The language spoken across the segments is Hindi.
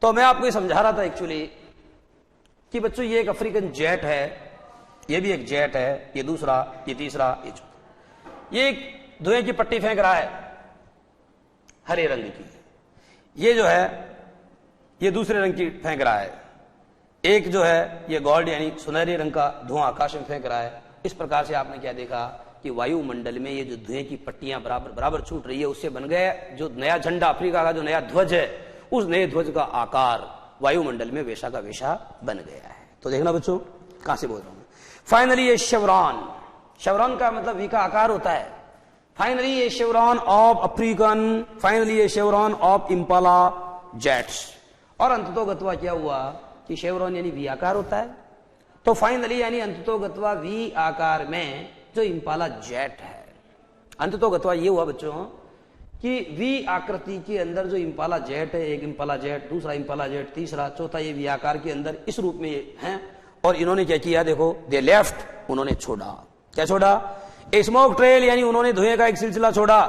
तो मैं आपको ये समझा रहा था एक्चुअली कि बच्चों ये एक अफ्रीकन जेट है, ये भी एक जेट है, ये दूसरा, ये तीसरा, ये चौथा। ये एक धुएं की पट्टी फेंक रहा है हरे रंग की, ये जो है ये दूसरे रंग की फेंक रहा है, एक जो है ये गोल्ड यानी सुनहरे रंग का धुआं आकाश में फेंक रहा है। इस प्रकार से आपने क्या देखा कि वायुमंडल में ये जो धुएं की पट्टियां बराबर बराबर छूट रही है, उससे बन गया जो नया झंडा, अफ्रीका का जो नया ध्वज है, उस नए ध्वज का आकार वायुमंडल में वैसा का वैसा बन गया है। तो देखना बच्चों, कहां से बोल रहा हूं। फाइनली ये शेवरॉन, शेवरॉन का मतलब वी का आकार होता है। फाइनली ये शेवरॉन ऑफ अफ्रीकन, फाइनली ये शेवरॉन ऑफ इंपाला जेट्स। और अंततोगत्वा क्या हुआ कि शेवरॉन यानी वी आकार होता है, तो फाइनली यानी अंततोगत्वा वी आकार में जो इंपाला जेट है, अंततोगत्वा ये हुआ बच्चों कि वी आकृति के अंदर जो इंपाला जेट है, एक इंपाला जेट, दूसरा इंपाला जेट, तीसरा, चौथा, ये वी आकार के अंदर इस रूप में ये हैं। और इन्होंने क्या किया, देखो दे लेफ्ट, उन्होंने छोड़ा, क्या छोड़ा, ए स्मोक ट्रेल यानी उन्होंने धुएं का एक सिलसिला छोड़ा,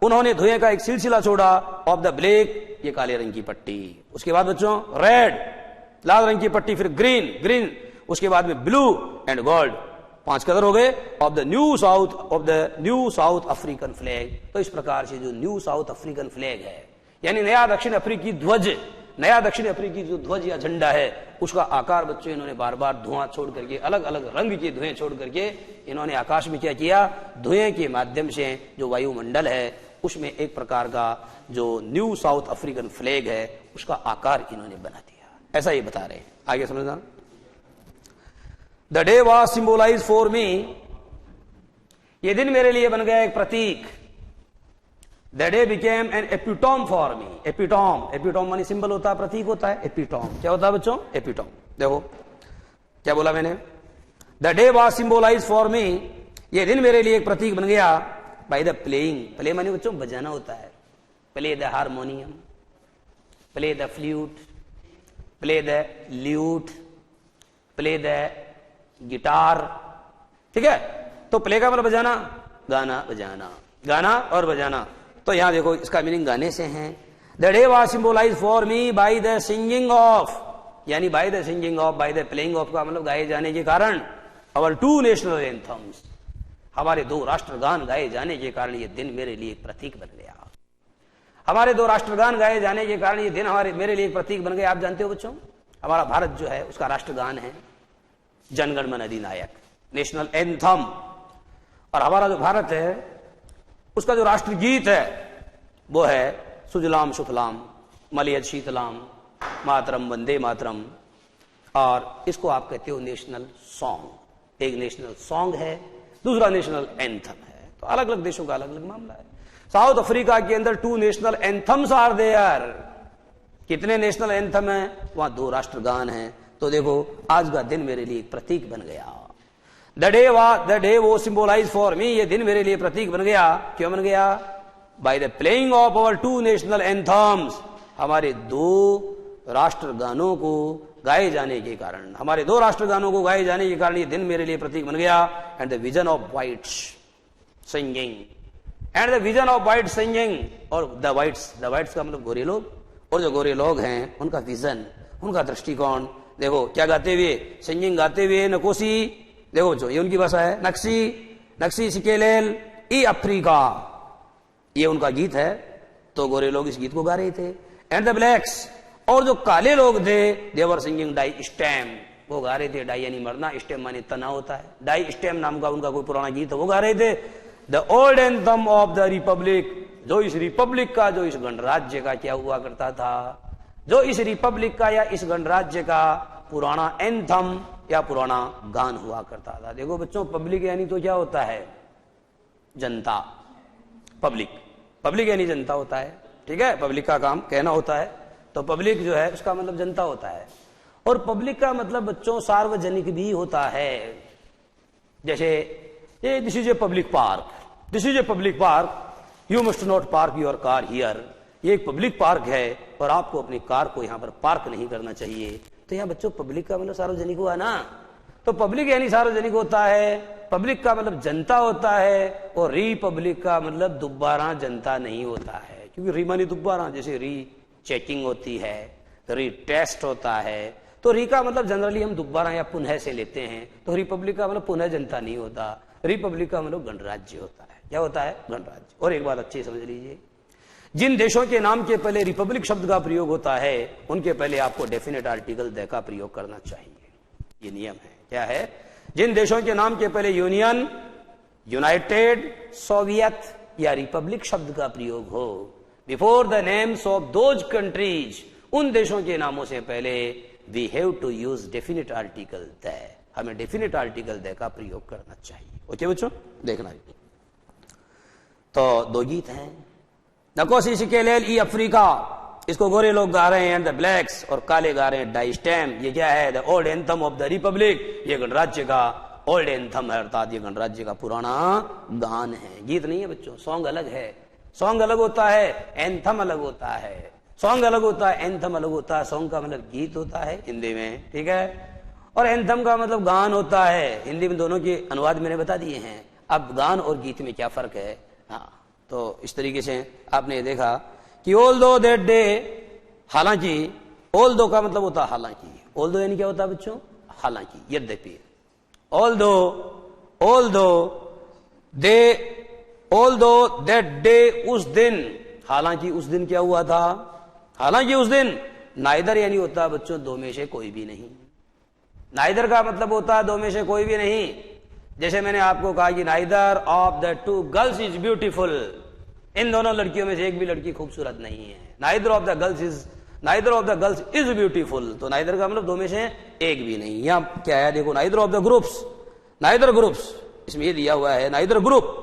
उन्होंने धुएं का एक सिलसिला छोड़ा ऑफ द ब्लैक, ये काले रंग की पट्टी, उसके बाद बच्चों रेड लाल रंग की पट्टी, फिर ग्रीन ग्रीन, उसके बाद में ब्लू एंड गोल्ड, 5 कलर हो गए of the new south, of the new south African flag. तो इस प्रकार से जो न्यू साउथ अफ्रीकन फ्लैग है यानी नया दक्षिण अफ्रीकी ध्वज, नया दक्षिण अफ्रीकी जो ध्वज या झंडा है, उसका आकार बच्चों इन्होंने बार बार धुआं छोड़ करके, अलग अलग रंग के धुएं छोड़ करके इन्होंने आकाश में क्या किया, धुएं के माध्यम से जो वायुमंडल है उसमें एक प्रकार का जो न्यू साउथ अफ्रीकन फ्लैग है उसका आकार इन्होंने बना दिया, ऐसा ये बता रहे हैं। आगे समझना। The day was symbolize for me, ये दिन मेरे लिए बन गया एक प्रतीक। The day became an epitome for me, epitome, epitome मानी सिंबल होता है, प्रतीक होता है, एपिटॉम क्या होता है बच्चों, एपिटॉम। देखो क्या बोला मैंने, the day was symbolize for me, ये दिन मेरे लिए एक प्रतीक बन गया बाय द प्लेइंग, प्ले मानी बच्चों बजाना होता है, play the harmonium, play the flute, play the lewd, play the guitar, ठीक है। तो प्ले का मतलब बजाना, गाना बजाना, गाना और बजाना। तो यहां देखो इसका मीनिंग गाने से है। The day was symbolize for me by the singing of, यानी by the singing of, by the playing of का मतलब गाए जाने के कारण, अवर 2 नेशनल एंथम्स, हमारे 2 राष्ट्रगान गाए जाने के कारण ये दिन मेरे लिए प्रतीक बन गया। हमारे 2 राष्ट्रगान गाए जाने के कारण ये दिन हमारे मेरे लिए प्रतीक बन गया। आप जानते हो बच्चों, हमारा भारत जो है उसका राष्ट्रगान है जनगण मन अधिनायक, नेशनल एंथम। और हमारा जो भारत है उसका जो राष्ट्रगीत है वो है सुजलाम सुफलाम मलयज शीतलाम मातरम वंदे मातरम। और इसको आप कहते हो नेशनल सॉन्ग। एक नेशनल सॉन्ग है, दूसरा नेशनल एंथम है। तो अलग अलग देशों का अलग अलग मामला है। साउथ अफ्रीका के अंदर 2 नेशनल एंथम्स आर देयर। कितने नेशनल एंथम है, वहां 2 राष्ट्रगान हैं। तो देखो आज का दिन मेरे लिए एक प्रतीक बन गया। द डे वो सिंबोलाइज फॉर मी, ये दिन मेरे लिए प्रतीक बन गया। क्यों बन गया, bye the playing of our 2 national anthems, हमारे 2 राष्ट्रगानों को गाए जाने के कारण, हमारे 2 राष्ट्रगानों को गाए जाने के कारण ये दिन मेरे लिए प्रतीक बन गया। And the vision of whites singing, and the vision of white singing, और द वाइट्स का मतलब गोरे लोग, और जो गोरे लोग हैं उनका विजन, उनका दृष्टिकोण, देखो क्या गाते हुए, सिंगिंग गाते हुए नकोसी, देखो जो ये उनकी भाषा है, नक्सी सिकेलेल ई अफ्रीका, ये उनका गीत है। तो गोरे लोग इस गीत को गा रहे थे। एंड द ब्लैक्स, और जो काले लोग थे, देवर सिंगिंग डाई स्टेम, वो गा रहे थे। डाई यानी मरना, स्टेम मानी तना होता है। डाई स्टेम नाम का उनका कोई पुराना गीत है, वो गा रहे थे। The old anthem of the Republic, जो इस रिपब्लिक का, जो इस गणराज्य का क्या हुआ करता था, जो इस रिपब्लिक का या इस गणराज्य का पुराना एंथम या पुराना गान हुआ करता था। देखो बच्चों, पब्लिक यानी तो क्या होता है, जनता। पब्लिक यानी जनता होता है, ठीक है। पब्लिक का काम कहना होता है, तो पब्लिक जो है उसका मतलब जनता होता है। और पब्लिक का मतलब बच्चों सार्वजनिक भी होता है। जैसे ये this is a public park, this is a public park, you must not park your car here. ये एक पब्लिक पार्क है और आपको अपनी कार को यहां पर पार्क नहीं करना चाहिए। तो यहां बच्चों पब्लिक का मतलब सार्वजनिक हुआ ना। तो पब्लिक यानी सार्वजनिक होता है, पब्लिक का मतलब जनता होता है। और रिपब्लिक का मतलब दुब्बारा जनता नहीं होता है, क्योंकि री मानी दुब्बारा, जैसे री चेकिंग होती है, रीटेस्ट होता है। तो री का मतलब जनरली हम दोबारा या पुनः से लेते हैं, तो रिपब्लिक का मतलब पुनः जनता नहीं होता, रिपब्लिक का मतलब गणराज्य होता है। क्या होता है? गणराज्य। और एक बात अच्छी समझ लीजिए, जिन देशों के नाम के पहले रिपब्लिक शब्द का प्रयोग होता है उनके पहले आपको डेफिनेट आर्टिकल द का प्रयोग करना चाहिए। ये नियम है। क्या है? जिन देशों के नाम के पहले यूनियन, यूनाइटेड, सोवियत या रिपब्लिक शब्द का प्रयोग हो, before the names of those countries, उन देशों के नामों से पहले we have to use definite article the, हमें डेफिनेट आर्टिकल द का प्रयोग करना चाहिए। ओके बच्चों, देखना। तो दो गीत हैं, नकोसी सिकेलेल ई अफ्रीका, इसको गोरे लोग गा रहे हैं द ब्लैक्स, और काले गा रहे हैं डाई स्टैम। ये क्या है? The old anthem of the Republic, ये गणराज्य का ओल्ड एंथम है, अर्थात ये गणराज्य का पुराना गान है। गीत नहीं है बच्चों, सॉन्ग अलग है। सॉन्ग अलग होता है, एंथम अलग होता है। सॉन्ग अलग होता है, एंथम अलग होता है। सॉन्ग का मतलब गीत होता है हिंदी में, ठीक है, और एंथम का मतलब गान होता है हिंदी में। दोनों के अनुवाद मैंने बता दिए हैं। अब गान और गीत में क्या फर्क है? हाँ, तो इस तरीके से आपने ये देखा कि ऑल दो दैट डे, हालांकि, ऑल दो का मतलब होता है हालांकि। ऑल दो यानी क्या होता है बच्चों? हालांकि, यद्यपि। ऑल दो दैट डे, उस दिन, हालांकि उस दिन क्या हुआ था? हालांकि उस दिन, नाइदर यानी होता है बच्चों दो में से कोई भी नहीं। नाइदर का मतलब होता है दो में से कोई भी नहीं। जैसे मैंने आपको कहा कि neither of the two girls is beautiful, इन दोनों लड़कियों में से एक भी लड़की खूबसूरत नहीं है। Neither of the girls is beautiful, तो नाइदर का मतलब दो में से एक भी नहीं। यहां क्या है देखो, neither of the groups, neither groups, इसमें ये दिया हुआ है नाइदर ग्रुप।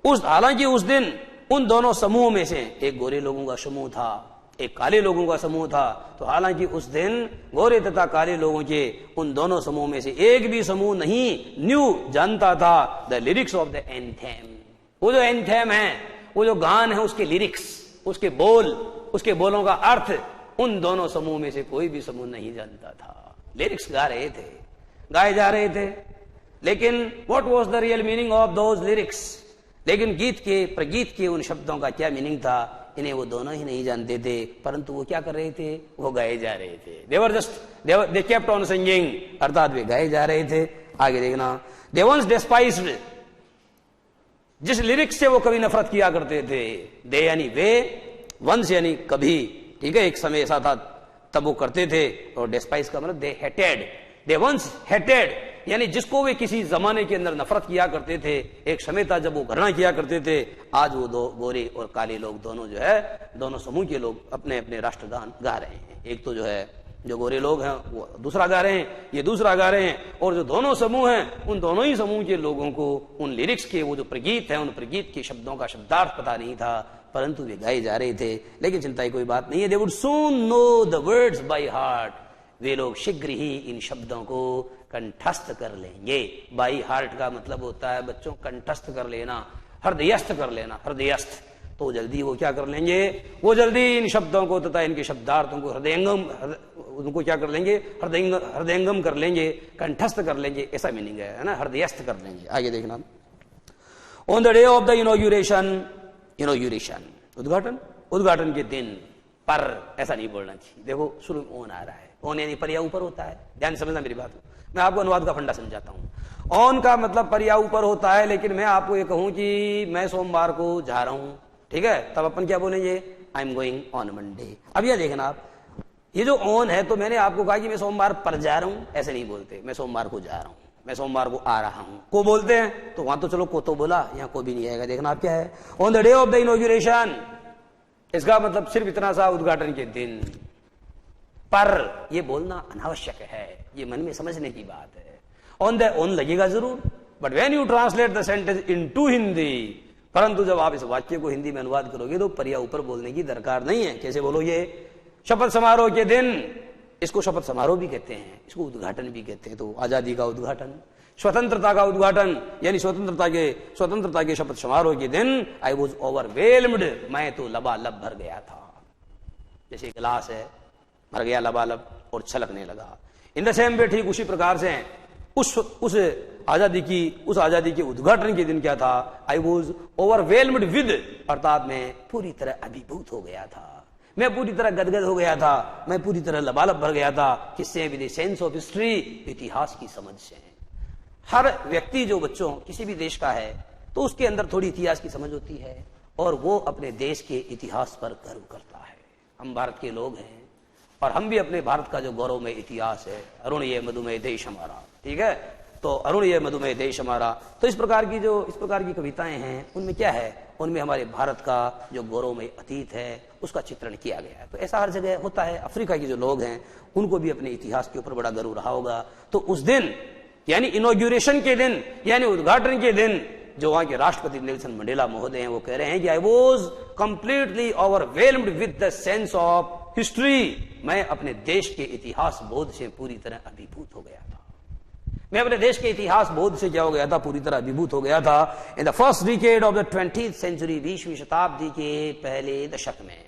उस, हालांकि उस दिन उन दोनों समूह में से एक गोरे लोगों का समूह था, एक काले लोगों का समूह था। तो हालांकि उस दिन गोरे तथा काले लोगों के उन दोनों समूह में से एक भी समूह नहीं न्यू जानता था the lyrics of the anthem. वो जो एंथेम है, वो जो गान है, उसके लिरिक्स, उसके बोल, उसके बोलों का अर्थ उन दोनों समूह में से कोई भी समूह नहीं जानता था। लिरिक्स गा रहे थे, गाए जा रहे थे, लेकिन what was the real meaning of those lyrics, लेकिन गीत के, प्रगीत के उन शब्दों का क्या मीनिंग था, इन्हें वो दोनों ही नहीं जानते थे। परंतु वो क्या कर रहे थे? वो गाए जा रहे थे। दे केप्ट ऑन सिंगिंग, अर्थात वे गाए जा रहे थे। आगे देखना, दे वंस डिस्पाइज्ड, जिस लिरिक्स से वो कभी नफरत किया करते थे। दे यानी वे, वंस यानी कभी, ठीक है, एक समय ऐसा था तब वो करते थे। और डिस्पाइज का मतलब they hated, they once hated, यानी जिसको वे किसी जमाने के अंदर नफरत किया करते थे, एक समय था जब वो घृणा किया करते थे, आज वो दो गोरे और काले लोग दोनों जो है, दोनों समूह के लोग अपने अपने राष्ट्रगान गा रहे हैं। एक तो जो है जो गोरे लोग हैं वो दूसरा गा रहे हैं, ये दूसरा गा रहे हैं, और जो दोनों समूह हैं उन दोनों ही समूह के लोगों को उन लिरिक्स के, वो जो प्रगीत है, उन प्रगीत के शब्दों का शब्दार्थ पता नहीं था, परंतु वे गाए जा रहे थे। लेकिन चिंता की कोई बात नहीं है, they would soon know the words by heart, वे लोग शीघ्र ही इन शब्दों को कंठस्थ कर लेंगे। बाई हार्ट का मतलब होता है बच्चों कंठस्थ कर लेना, हृदयस्थ कर लेना, हृदयस्थ। तो जल्दी वो क्या कर लेंगे? वो जल्दी इन शब्दों को तथा इनके शब्दार्थों को हृदयंगम, उनको क्या कर लेंगे? हृदयंगम कर लेंगे, कंठस्थ कर लेंगे, ऐसा मीनिंग है ना, हृदयस्थ कर लेंगे। आगे देखना, on the day of the inauguration, inauguration उद्घाटन, उद्घाटन के दिन पर, ऐसा नहीं बोलना चाहिए। देखो शुरू में ओन आ रहा है, ओन यानी पर या ऊपर होता है, ध्यान समझना मेरी बात। मैं आपको अनुवाद का फंडा समझाता हूं। ऑन का मतलब पर या ऊपर होता है, लेकिन मैं आपको ये कहूं कि मैं सोमवार को जा रहा हूं, ठीक है, तब अपन क्या बोलेंगे? I am going on Monday. अब यह देखना आप, ये जो ऑन है, तो मैंने आपको कहा कि मैं सोमवार पर जा रहा हूं, ऐसे नहीं बोलते। मैं सोमवार को जा रहा हूं, मैं सोमवार को आ रहा हूं, को बोलते हैं। तो वहां तो चलो को तो बोला, यहां को भी नहीं आएगा। देखना आप क्या है, on the day of the inauguration, इसका मतलब सिर्फ इतना सा, उद्घाटन के दिन। पर यह बोलना अनावश्यक है, ये मन में समझने की बात है। ऑन लगेगा जरूर, but when you translate the sentence into Hindi, परंतु जब आप इस वाक्य को हिंदी में अनुवाद करोगे तो पर या ऊपर बोलने की दरकार नहीं है। कैसे बोलोगे? शपथ समारोह के दिन, इसको शपथ समारोह भी कहते हैं, इसको उद्घाटन भी कहते हैं। तो आजादी का उद्घाटन, स्वतंत्रता का उद्घाटन, यानी स्वतंत्रता के शपथ समारोह के दिन, आई वॉज ओवरवेल्म्ड, मैं तो लबालब भर गया था। जैसे गिलास है, भर गया लबालब और छलकने लगा। इन द सेम वे, ठीक उसी प्रकार से उस आजादी के उद्घाटन के दिन क्या था? आई वॉज ओवरवेल्म्ड विद, अर्थात मैं पूरी तरह अभिभूत हो गया था, मैं पूरी तरह गदगद हो गया था, मैं पूरी तरह लबालब भर गया था। किससे? With the sense of history, इतिहास की समझ से। हर व्यक्ति जो बच्चों किसी भी देश का है तो उसके अंदर थोड़ी इतिहास की समझ होती है और वो अपने देश के इतिहास पर गर्व करता है। हम भारत के लोग हैं और हम भी अपने भारत का जो गौरवमय इतिहास है, अरुणीय मधुमेह देश हमारा, ठीक है, तो अरुणीय मधुमेह देश हमारा। तो इस प्रकार की कविताएं हैं, उनमें क्या है? उनमें हमारे भारत का जो गौरवमय अतीत है उसका चित्रण किया गया है। तो ऐसा हर जगह होता है। अफ्रीका के जो लोग हैं उनको भी अपने इतिहास के ऊपर बड़ा गर्व रहा होगा। तो उस दिन यानी इनॉग्रेशन के दिन, यानी उद्घाटन के दिन, जो वहां के राष्ट्रपति नेल्सन मंडेला महोदय हैं, वो कह रहे हैं कि I was completely overwhelmed with the sense of history. मैं अपने देश के इतिहास बोध से पूरी तरह अभिभूत हो गया था। मैं अपने देश के इतिहास बोध से क्या हो गया था? पूरी तरह अभिभूत हो गया था। In the first decade of the 20th century, 20वीं शताब्दी के पहले दशक में,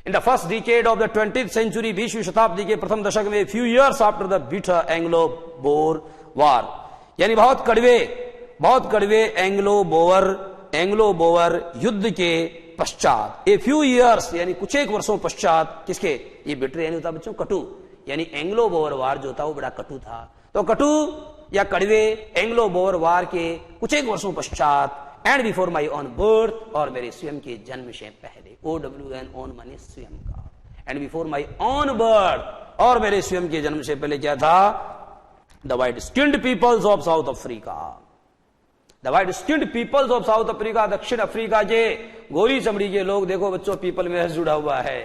in the first decade of the 20th century, 20वीं शताब्दी के प्रथम दशक में, few years after the bitter Anglo Boer war, यानी बहुत कड़वे एंग्लो बोवर युद्ध के पश्चात, ए फ्यू ईयर्स यानी कुछ एक वर्षों पश्चात, किसके? ये बिटर यानी होता बच्चों कटु, यानी एंग्लो बोवर वार जो था वो बड़ा कटु था। तो कटु या कड़वे एंग्लो बोवर वार के कुछ एक वर्षों पश्चात, and before my own birth, और मेरे स्वयं के जन्म से पहले, OWN ओन माने स्वयं का, and before my own birth, और मेरे स्वयं के जन्म से पहले क्या था? The white skinned peoples of South Africa, the white skinned peoples of South Africa, दक्षिण अफ्रीका के गोरी चमड़ी के लोग। देखो बच्चों, पीपल में एस जुड़ा हुआ है।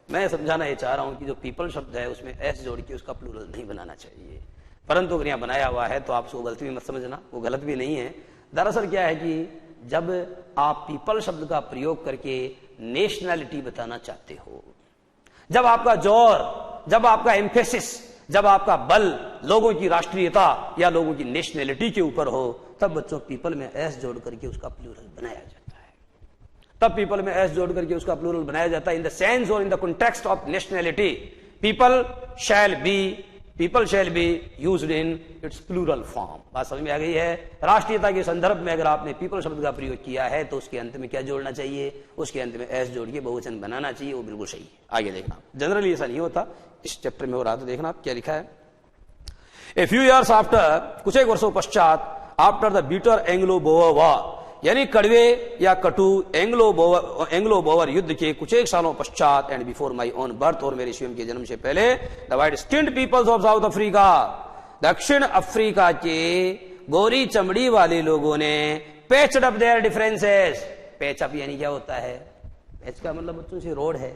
मैं समझाना ये चाह रहा हूं कि जो पीपल शब्द है उसमें एस जोड़ के उसका प्लूरल नहीं बनाना चाहिए, परंतु अगर यहां बनाया हुआ है तो आप उसको गलती भी मत समझना, वो गलत भी नहीं है। दरअसल क्या है कि जब आप पीपल शब्द का प्रयोग करके नेशनैलिटी बताना चाहते हो, जब आपका जोर, जब आपका एम्फेसिस, जब आपका बल लोगों की राष्ट्रीयता या लोगों की नेशनैलिटी के ऊपर हो, तब बच्चों पीपल में एस जोड़ करके उसका प्लूरल बनाया जाता है। तब पीपल में एस जोड़ करके उसका प्लूरल बनाया जाता है। इन द सेंस और in the context of nationality, people shall be used in its plural form. बात समझ में आ गई है? राष्ट्रीयता के संदर्भ में अगर आपने पीपल शब्द का प्रयोग किया है तो उसके अंत में क्या जोड़ना चाहिए? उसके अंत में एस जोड़ के बहुवचन बनाना चाहिए। वो बिल्कुल सही है। आगे देखना, जनरली ऐसा नहीं होता, इस चैप्टर में हो रहा था। देखना आप क्या लिखा है। ए फ्यू ईयर्स आफ्टर, कुछ एक वर्षों पश्चात, after the bitter Anglo बोवर war, यानी कड़वे या कटु एंग्लो बोवर युद्ध के कुछ एक सालों पश्चात, and before my own birth, और मेरे स्वयं के जन्म से पहले, the white skinned peoples of South Africa, दक्षिण अफ्रीका के गोरी चमड़ी वाले लोगों ने patched up their differences. Patch up यानी क्या होता है? पैच का मतलब बच्चों से रोड है,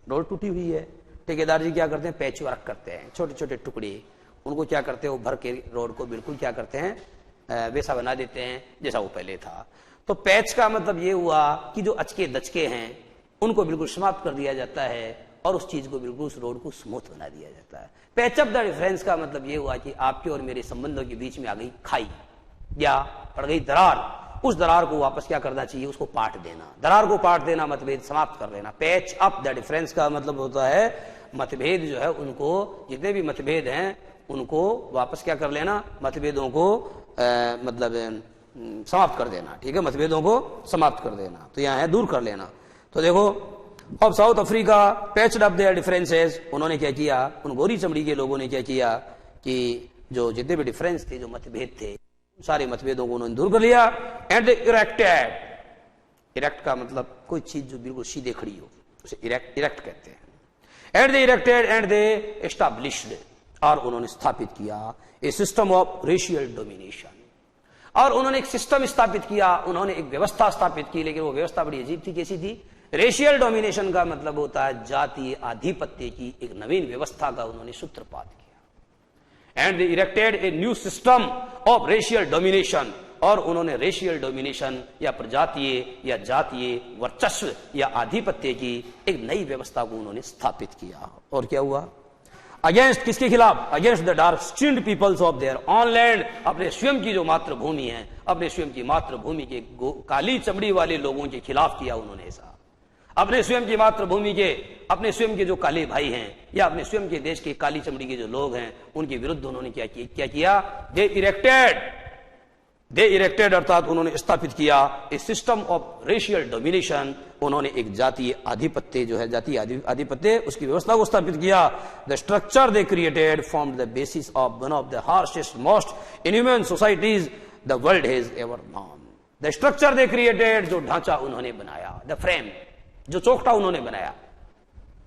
रोड टूटी हुई है, ठेकेदार जी क्या करते हैं? पैच वर्क करते हैं, छोटे छोटे टुकड़े, उनको क्या करते हैं? वो भर के रोड को बिल्कुल क्या करते हैं? वैसा बना देते हैं जैसा वो पहले था। तो पैच का मतलब ये हुआ कि जो अचके दचके हैं उनको बिल्कुल समाप्त कर दिया जाता है और उस चीज को बिल्कुल, उस रोड को स्मूथ बना दिया जाता है। पैच अप द डिफरेंस का मतलब ये हुआ कि आपके और मेरे संबंधों के बीच में आ गई खाई या पड़ गई दरार, उस दरार को वापस क्या करना चाहिए? उसको पाट देना। दरार को पाट देना, मतभेद समाप्त कर देना। पैच अप द डिफरेंस का मतलब होता है मतभेद जो है उनको, जितने भी मतभेद हैं उनको वापस क्या कर लेना? मतभेदों को मतलब समाप्त कर देना। ठीक है, मतभेदों को समाप्त कर देना। तो यहां है दूर कर लेना। तो देखो, of South Africa patched up their differences, उन्होंने क्या किया? उन गोरी चमड़ी के लोगों ने क्या किया कि जो जितने भी डिफरेंस थे, जो मतभेद थे, सारे मतभेदों को उन्होंने दूर कर लिया। एंड इरेक्टेड, इरेक्ट का मतलब कोई चीज जो बिल्कुल सीधे खड़ी हो, उसे इरेक्ट कहते हैं। And they erected and they established, और उन्होंने स्थापित किया ए सिस्टम ऑफ रेशियल डोमिनेशन, और उन्होंने एक सिस्टम स्थापित किया, उन्होंने एक व्यवस्था स्थापित की। लेकिन वो व्यवस्था बड़ी अजीब थी। कैसी थी? रेशियल डोमिनेशन का मतलब होता है जातीय आधिपत्य की एक नवीन व्यवस्था का उन्होंने सूत्रपात किया। And they erected a new system of racial domination, और उन्होंने रेशियल डोमिनेशन या प्रजातीय या जातीय वर्चस्व या आधिपत्य की एक नई व्यवस्था को उन्होंने स्थापित किया। और क्या हुआ? अगेंस्ट किसके खिलाफ? Against the dark skinned peoples of their own land, अपने स्वयं की जो मातृभूमि है, अपने स्वयं की मातृभूमि के काली चमड़ी वाले लोगों के खिलाफ किया उन्होंने ऐसा। अपने स्वयं की मातृभूमि के, अपने स्वयं के जो काले भाई हैं या अपने स्वयं के देश के काली चमड़ी के जो लोग हैं, उनके विरुद्ध उन्होंने क्या किया? दे इरेक्टेड दे इरेक्टेड अर्थात उन्होंने स्थापित किया ए सिस्टम ऑफ रेशियल डोमिनेशन, उन्होंने एक जातीय आधिपत्य जो है जातीय आधिपत्य उसकी व्यवस्था को स्थापित किया। The structure they created formed the basis of one of the harshest most inhuman societies the world has ever known. The structure they created, जो ढांचा उन्होंने बनाया, द फ्रेम, जो चौखटा उन्होंने बनाया,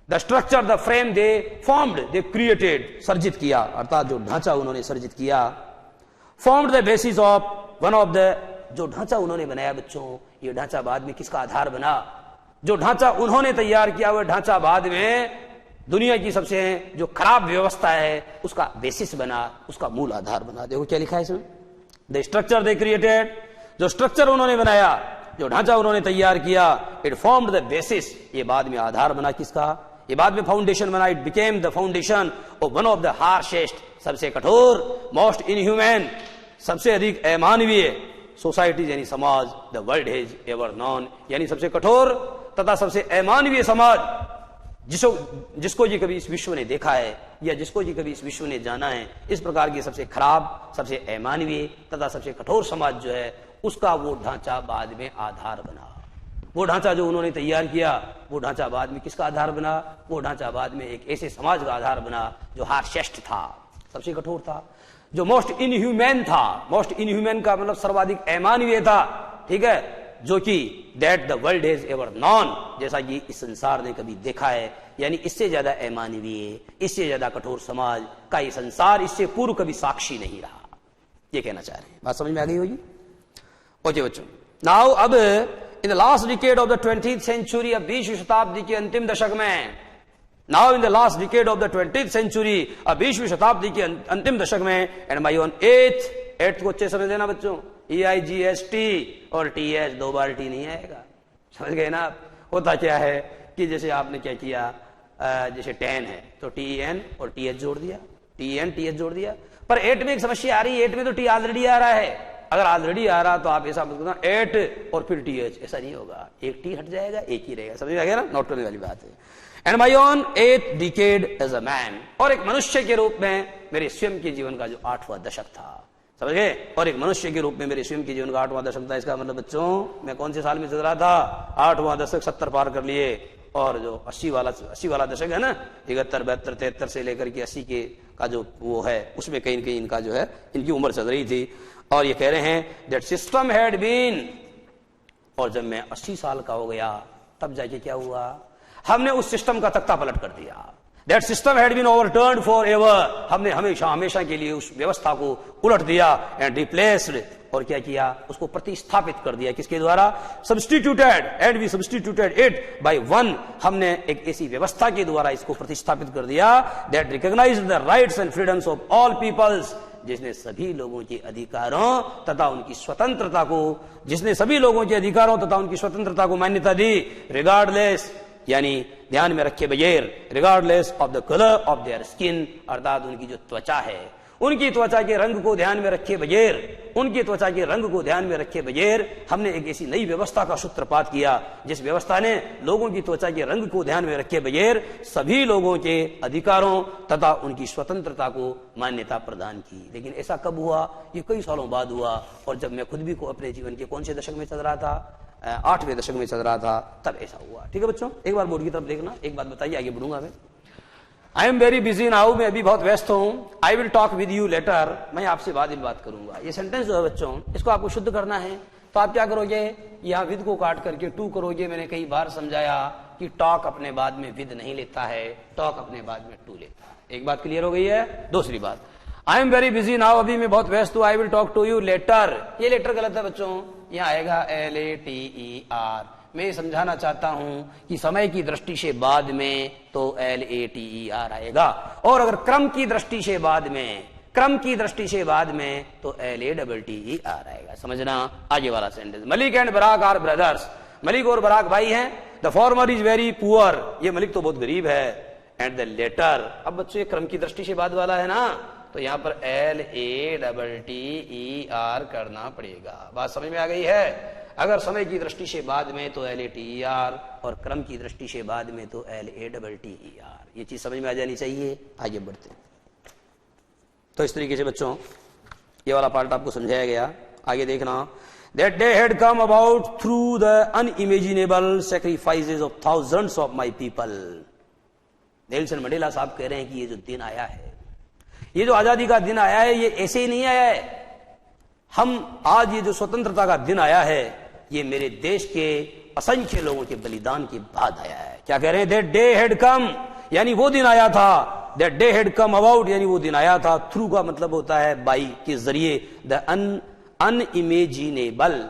the structure the frame they formed they created, सर्जित किया अर्थात जो ढांचा उन्होंने सर्जित किया, formed the basis of one of the, जो ढांचा उन्होंने बनाया बच्चों, ये ढांचा बाद में किसका आधार बना? जो ढांचा उन्होंने तैयार किया वह ढांचा बाद में दुनिया की सबसे जो खराब व्यवस्था है उसका बेसिस बना, उसका मूल आधार बना। देखो क्या लिखा है इसमें, द स्ट्रक्चर दे क्रिएटेड, जो स्ट्रक्चर उन्होंने बनाया, जो ढांचा उन्होंने तैयार किया, इट फॉर्म्ड द बेसिस, ये बाद में आधार बना किसका? ये बाद में फाउंडेशन बना। It became the foundation of one of the harshest, सबसे कठोर, मोस्ट इनह्यूमन, सबसे अधिक अमानवीय सोसाइटीज यानी समाज, the world has ever non, यानी सबसे कठोर तथा सबसे अमानवीय समाज जिसको जी कभी इस विश्व ने देखा है या जिसको जी कभी इस विश्व ने जाना है, इस प्रकार की सबसे खराब, सबसे अमानवीय तथा सबसे कठोर समाज जो है उसका वो ढांचा बाद में आधार बना। वो ढांचा जो उन्होंने तैयार किया वो ढांचा बाद में किसका आधार बना? वो ढांचा बाद में एक ऐसे समाज का आधार बना जो हार्शेस्ट था, सबसे कठोर था, जो मोस्ट इनह्यूमन था। मोस्ट इनह्यूमन का मतलब सर्वाधिक अमानवीय था, ठीक है, जो कि that the world has ever non, जैसा कि इस संसार ने कभी देखा है, यानी इससे ज्यादा अमानवीय, इससे ज्यादा कठोर समाज का ये संसार इससे पूर्व कभी साक्षी नहीं रहा। ये कहना चाह रहे हैं, बात समझ में आ गई होगी? ओके बच्चों, नाउ अब in the last decade of the 20th century, अब 20वीं शताब्दी के अंतिम दशक में, now in the last decade of the 20th century, अब 20वीं शताब्दी के अंतिम दशक में, एंड माई ऑन एथ को अच्छे समझ देना बच्चों, EIGHT और TH, दो बार टी नहीं आएगा, समझ गए ना आप? होता क्या है कि जैसे आपने क्या किया, जैसे 10 है तो TN और TH जोड़ दिया, TN TH जोड़ दिया, पर 8 में एक समस्या आ रही है, 8 में तो T ऑलरेडी आ रहा है। अगर ऑलरेडी आ रहा तो आप ऐसा मत करना 8 और फिर TH, ऐसा नहीं होगा, एक T हट जाएगा, एक ही रहेगा, समझ में आ गया ना? नोट करने वाली बात है। And my own 8th decade as a man, और एक मनुष्य के रूप में मेरे स्वयं के जीवन का जो 8वां दशक था, समझ गए? और एक मनुष्य के रूप में मेरे स्वयं के जीवन का 8वां दशक था। इसका मतलब बच्चों मैं कौन से साल में चल रहा था? 8वां दशक, 70 पार कर लिए, और जो 80 वाला दशक है ना, 71, 72, 73 से लेकर के 80 के का जो वो है, उसमें कहीं न कहीं इनका जो है इनकी उम्र चल रही थी। और ये कह रहे हैं दैट सिस्टम हैड बीन, और जब मैं 80 साल का हो गया तब जाके क्या हुआ? हमने उस सिस्टम का तख्ता पलट कर दिया। That system had been overturned for ever, हमने हमेशा के लिए उस व्यवस्था को उलट दिया, एंड रिप्लेस्ड, और क्या किया? उसको प्रतिस्थापित कर दिया, किसके द्वारा? Substituted, and we substituted it by one, हमने एक ऐसी व्यवस्था के द्वारा इसको प्रतिस्थापित कर दिया that recognised the rights and freedoms of all peoples, जिसने सभी लोगों के अधिकारों तथा उनकी स्वतंत्रता को, जिसने सभी लोगों के अधिकारों तथा उनकी स्वतंत्रता को मान्यता दी, रिगार्डलेस, यानी ध्यान में रखे बगैर, regardless of the colour of their skin, अर्थात उनकी जो त्वचा है, उनकी त्वचा के रंग को ध्यान में रखे बगैर, उनकी त्वचा के रंग को ध्यान में रखे बगैर हमने एक ऐसी नई व्यवस्था का सूत्रपात किया, जिस व्यवस्था ने लोगों की त्वचा के रंग को ध्यान में रखे बगैर सभी लोगों के अधिकारों तथा उनकी स्वतंत्रता को मान्यता प्रदान की। लेकिन ऐसा कब हुआ? ये कई सालों बाद हुआ, और जब मैं खुद भी को अपने जीवन के कौन से दशक में चल रहा था? 8वें दशक में चल रहा था, तब ऐसा हुआ। ठीक है बच्चों, एक बार बोर्ड की तरफ देखना, एक बात बताइए, आगे बढ़ूंगा मैं। आई एम वेरी बिजी नाउ, मैं अभी बहुत व्यस्त हूं। I will talk with you later, मैं आपसे बाद में बात करूंगा। ये सेंटेंस जो है बच्चों, इसको आपको शुद्ध करना है, तो आप क्या करोगे? यहां विद को काट करके टू करोगे। मैंने कई बार समझाया कि टॉक अपने बाद में विद नहीं लेता है, टॉक अपने बाद में टू लेता है। एक बात क्लियर हो गई है। दूसरी बात, I am very busy now, अभी मैं बहुत व्यस्त हूं। I will talk to you later, ये लेटर गलत है बच्चों, यहां आएगा LATER। मैं ये समझाना चाहता हूं कि समय की दृष्टि से बाद में तो LATER आएगा, और अगर क्रम की दृष्टि से बाद में, क्रम की दृष्टि से बाद में तो LATTER आएगा। समझना। आगे वाला sentence, Malik and Barak are brothers, Malik और बराक भाई हैं। The former is very poor, ये मलिक तो बहुत गरीब है। एंड द लेटर, अब बच्चों ये क्रम की दृष्टि से बाद वाला है ना, तो यहां पर LATTER करना पड़ेगा। बात समझ में आ गई है? अगर समय की दृष्टि से बाद में तो LATER, और क्रम की दृष्टि से बाद में तो LATTER। ये चीज समझ में आ जानी चाहिए। आगे बढ़ते हैं। तो इस तरीके से बच्चों ये वाला पार्ट आपको समझाया गया। आगे देखना, that day had come about through the unimaginable sacrifices of thousands of my people. Nelson Mandela साहब कह रहे हैं कि ये जो दिन आया है, ये जो आजादी का दिन आया है, ये ऐसे ही नहीं आया है। हम आज ये जो स्वतंत्रता का दिन आया है, ये मेरे देश के असंख्य लोगों के बलिदान के बाद आया है। क्या कह रहे हैं? that day had come, यानी वो दिन आया था। that day had come about, यानी वो दिन आया था। थ्रू का मतलब होता है बाई के जरिए। द अनइमेजिनेबल,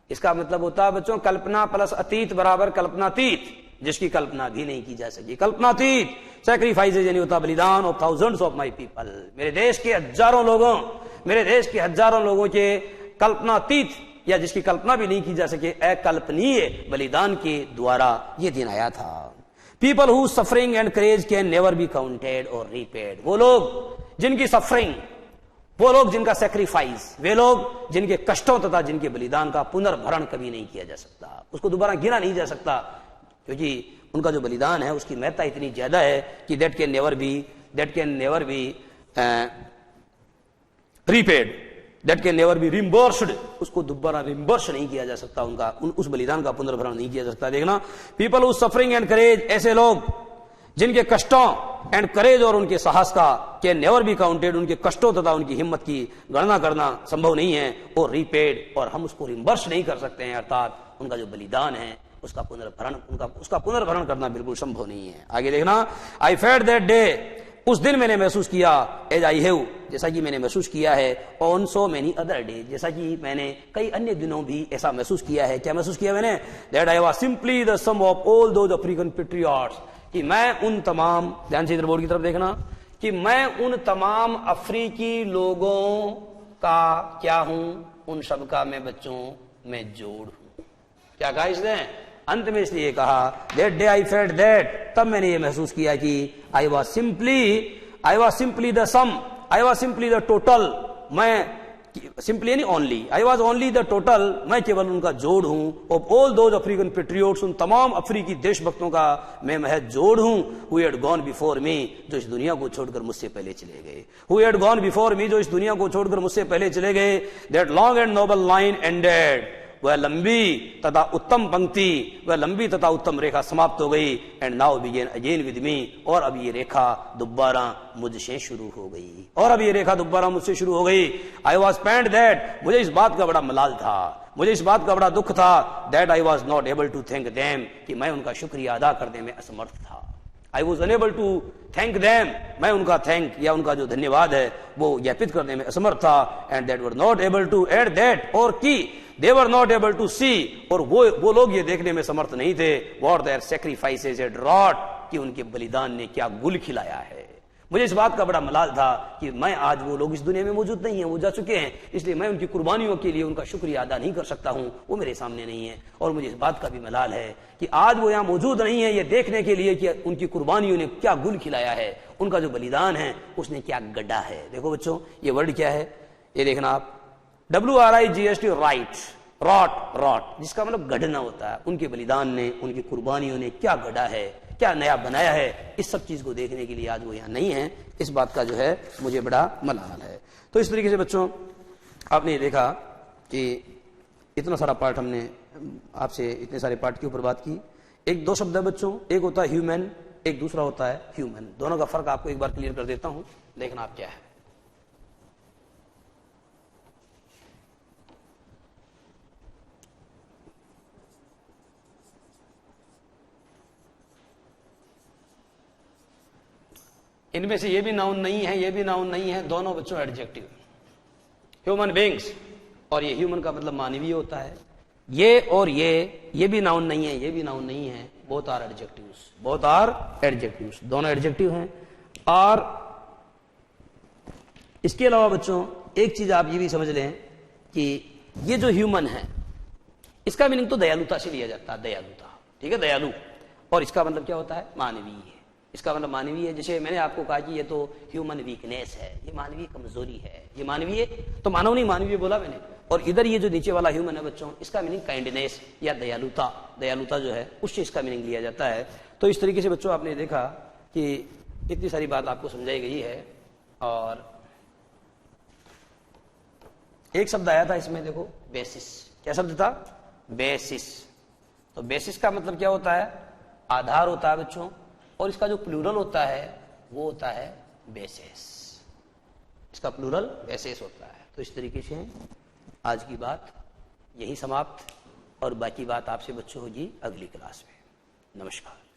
इसका मतलब होता है बच्चों कल्पना प्लस अतीत बराबर कल्पनातीत, जिसकी कल्पना भी नहीं की जा सकी। कल्पनातीत सैक्रिफाइसेज यानी होता बलिदान of thousands of my people, मेरे देश के हजारों लोगों के कल्पनातीत या जिसकी कल्पना भी नहीं की जा सके अकल्पनीय बलिदान के द्वारा ये दिन आया था। People who suffering and courage can never be counted और रीपेड, वो लोग जिनकी सफरिंग, वो लोग जिनका सेक्रीफाइस, वे लोग जिनके कष्टों तथा जिनके बलिदान का पुनर्भरण कभी नहीं किया जा सकता, उसको दोबारा गिना नहीं जा सकता, क्योंकि उनका जो बलिदान है उसकी महत्ता इतनी ज्यादा है कि that can never be repaid, that can never be reimbursed, उसको दोबारा रिम्बर्स नहीं किया जा सकता, उस बलिदान का पुनर्भरण नहीं किया जा सकता। देखना, people who suffering and courage, ऐसे लोग जिनके कष्टों एंड करेज और उनके साहस का कैन नेवर बी काउंटेड, उनके कष्टों तथा उनकी हिम्मत की गणना करना संभव नहीं है, और रीपेड, और हम उसको रिम्बर्स नहीं कर सकते हैं, अर्थात उनका जो बलिदान है उसका पुनर्भरण करना बिल्कुल संभव नहीं है। आगे देखना, आई फेल्ट दैट डे, उस दिन मैंने महसूस किया, एज आई हैव, जैसा कि मैंने महसूस किया है, on so many other day, जैसा कि मैंने कई अन्य दिनों भी ऐसा महसूस किया है। क्या महसूस किया मैंने? That I was simply the sum of all those African patriots, कि मैं उन तमाम, ध्यान से इधर बोर्ड की तरफ देखना, कि मैं उन तमाम अफ्रीकी लोगों का क्या हूं, उन सबका मैं बच्चों मैं जोड़ हूं। क्या कहा इसने? अंत में इसलिए कहा that day I felt that, तब मैंने ये महसूस किया कि I was simply the sum, I was simply the total, मैं सिंपली यानी only, I was only the total, मैं केवल उनका जोड़ हूं, of all those African patriots, उन तमाम अफ्रीकी देशभक्तों का मैं महज जोड़ हूं, who had gone before me, जो इस दुनिया को छोड़कर मुझसे पहले चले गए, who had gone before me, जो इस दुनिया को छोड़कर मुझसे पहले चले गए, that long and noble line ended, वह लंबी तथा उत्तम पंक्ति, वह लंबी तथा उत्तम रेखा समाप्त हो गई, and now begin again with me, और अब ये रेखा दोबारा मुझसे शुरू हो गई, और अब ये रेखा दोबारा मुझसे शुरू हो गई। आई वॉज पेंड दैट, मुझे इस बात का बड़ा मलाल था, मुझे इस बात का बड़ा दुख था, that I was not able to thank them, कि मैं उनका शुक्रिया अदा करने में असमर्थ था। I was unable to thank them, मैं उनका थैंक या उनका जो धन्यवाद है वो ज्ञापित करने में असमर्थ था, and that were not able to add that, और की they were not able to see, और वो लोग ये देखने में समर्थ नहीं थे, what their sacrifices had wrought, कि उनके बलिदान ने क्या गुल खिलाया है। मुझे इस बात का बड़ा मलाल था कि मैं आज, वो लोग इस दुनिया में मौजूद नहीं है, वो जा चुके हैं, इसलिए मैं उनकी कुर्बानियों के लिए उनका शुक्रिया अदा नहीं कर सकता हूं, वो मेरे सामने नहीं है। और मुझे इस बात का भी मलाल है कि आज वो यहाँ मौजूद नहीं है ये देखने के लिए कि उनकी कुर्बानियों ने क्या गुल खिलाया है, उनका जो बलिदान है उसने क्या गढ़ा है। देखो बच्चों, ये वर्ड क्या है, ये देखना आप, WRIGHT, राइट, रॉट, जिसका मतलब गढ़ना होता है। उनके बलिदान ने, उनकी कुर्बानियों ने क्या गढ़ा है, क्या नया बनाया है, इस सब चीज को देखने के लिए आज वो यहाँ नहीं है। इस बात का जो है मुझे बड़ा मलाल है। तो इस तरीके से बच्चों आपने ये देखा कि इतना सारा पार्ट हमने आपसे, इतने सारे पार्ट के ऊपर बात की। एक दो शब्द है बच्चों, एक होता है ह्यूमन, एक दूसरा होता है ह्यूमन। दोनों का फर्क आपको एक बार क्लियर कर देता हूं, देखना आप क्या है। इनमें से ये भी नाउन नहीं है, ये भी नाउन नहीं है, दोनों बच्चों एडजेक्टिव। ह्यूमन बीइंग्स, और ये ह्यूमन का मतलब मानवीय होता है। ये और ये भी नाउन नहीं है, ये भी नाउन नहीं है, both are adjectives, both are adjectives, दोनों एडजेक्टिव हैं। और इसके अलावा बच्चों एक चीज आप ये भी समझ लें कि ये जो ह्यूमन है इसका मीनिंग तो दयालुता से लिया जाता है, दयालुता, ठीक है, दयालु। और इसका मतलब क्या होता है? मानवीय। इसका मतलब मानवीय है। जैसे मैंने आपको कहा कि ये तो ह्यूमन वीकनेस है, ये मानवीय कमजोरी है, ये मानवीय, तो मानव नहीं मानवीय बोला मैंने। और इधर ये जो नीचे वाला ह्यूमन है बच्चों, इसका मीनिंग काइंडनेस या दयालुता, दयालुता जो है उससे इसका मीनिंग लिया जाता है। तो इस तरीके से बच्चों आपने देखा कि इतनी सारी बात आपको समझाई गई है। और एक शब्द आया था इसमें, देखो बेसिस। क्या शब्द था? बेसिस। तो बेसिस का मतलब क्या होता है? आधार होता है बच्चों, और इसका जो प्लूरल होता है वो होता है बेसिस। इसका प्लूरल बेसिस होता है। तो इस तरीके से आज की बात यही समाप्त, और बाकी बात आपसे बच्चों होगी अगली क्लास में। नमस्कार।